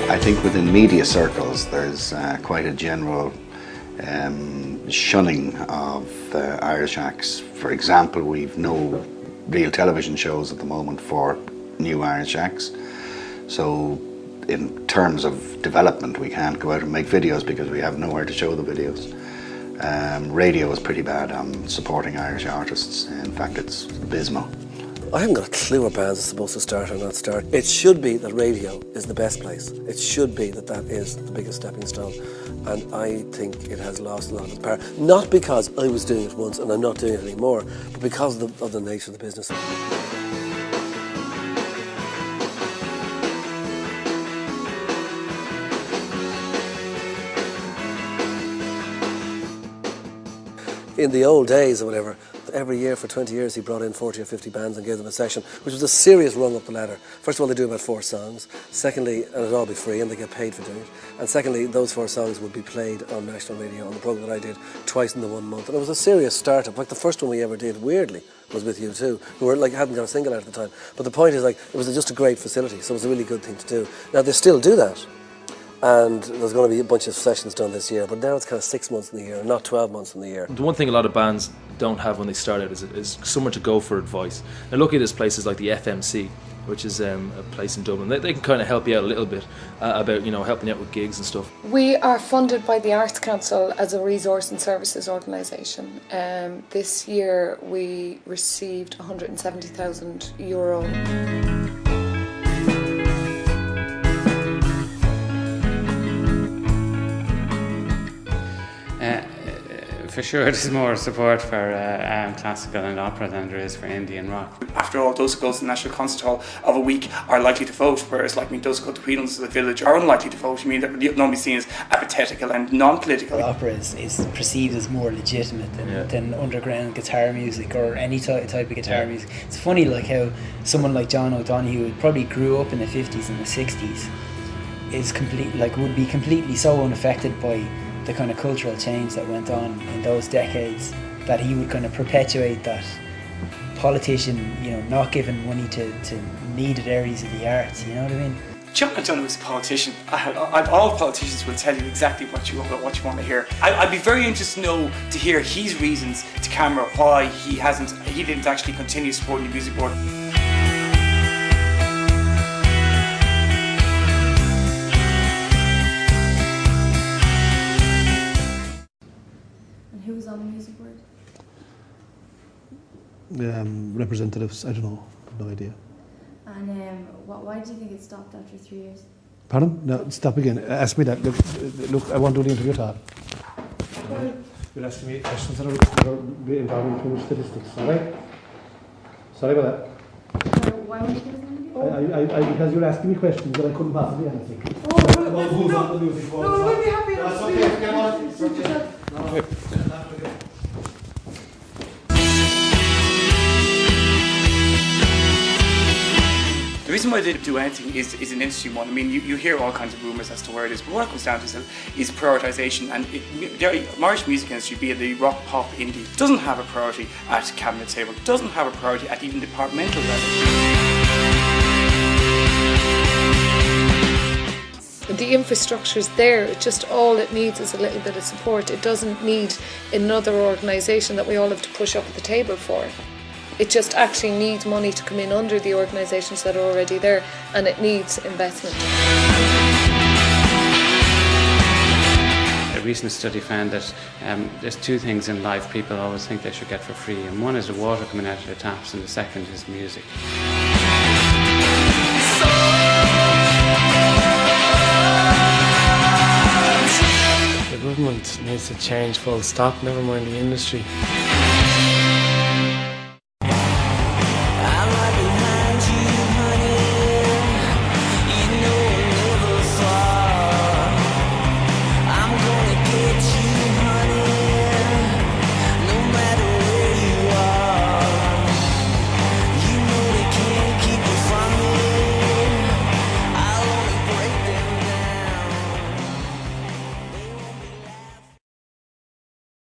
I think within media circles there's quite a general shunning of Irish acts. For example, we've no real television shows at the moment for new Irish acts. So in terms of development, we can't go out and make videos because we have nowhere to show the videos. Radio is pretty bad on supporting Irish artists. In fact, it's abysmal. I haven't got a clue where bands are supposed to start or not start. It should be that radio is the best place. It should be that that is the biggest stepping stone. And I think it has lost a lot of its power. Not because I was doing it once and I'm not doing it anymore, but because of the nature of the business. In the old days or whatever, every year for 20 years he brought in 40 or 50 bands and gave them a session, which was a serious rung up the ladder. First of all, they do about 4 songs. Secondly, and it'd all be free and they get paid for doing it. And secondly, those 4 songs would be played on national radio on the programme that I did twice in the 1 month. And it was a serious startup. Like the first one we ever did, weirdly, was with U2, who were like hadn't got a single out at the time. But the point is, like, it was just a great facility, so it was a really good thing to do. Now they still do that. And there's going to be a bunch of sessions done this year, but now it's kind of 6 months in the year, not 12 months in the year. The one thing a lot of bands don't have when they start out is somewhere to go for advice. Now luckily there's places like the FMC, which is a place in Dublin. They can kind of help you out a little bit about, you know, helping you out with gigs and stuff. We are funded by the Arts Council as a resource and services organisation. This year we received €170,000. For sure, there's more support for classical and opera than there is for indie and rock. After all, those who go to the National Concert Hall of a week are likely to vote, whereas those who go to Whelan's of the Village are unlikely to vote. I mean, they're normally seen as apathetical and non-political. Opera is perceived as more legitimate than underground guitar music or any type of guitar music. It's funny like how someone like John O'Donoghue, who probably grew up in the 50s and the 60s, is would be completely so unaffected by the kind of cultural change that went on in those decades, that he would kind of perpetuate that politician, you know, not giving money to needed areas of the arts, you know what I mean? John O'Donoghue is a politician. All politicians will tell you exactly what you want to hear. I'd be very interested to hear his reasons to camera why he didn't actually continue supporting the music board. Who was on the music board? Representatives, I don't know, no idea. And why do you think it stopped after 3 years? Pardon? No, stop again. Ask me that. Look, I want to do the interview at all. You're asking me questions that are involving too much statistics, alright? Sorry about that. Why won't you give us an interview? Because you're asking me questions that I couldn't possibly answer. Well, who's on the music board? No, we'll be happy. That's okay, get on. It's okay. No. The reason why they didn't do anything is an interesting one. I mean, you hear all kinds of rumours as to where it is, but what it comes down to is prioritisation. And the Irish music industry, be it the rock, pop, indie, doesn't have a priority at cabinet table, doesn't have a priority at even departmental level. The infrastructure is there, just all it needs is a little bit of support. It doesn't need another organisation that we all have to push up at the table for. It just actually needs money to come in under the organisations that are already there, and it needs investment. A recent study found that there's 2 things in life people always think they should get for free, and one is the water coming out of the taps and the second is music. The government needs to change full stop, never mind the industry.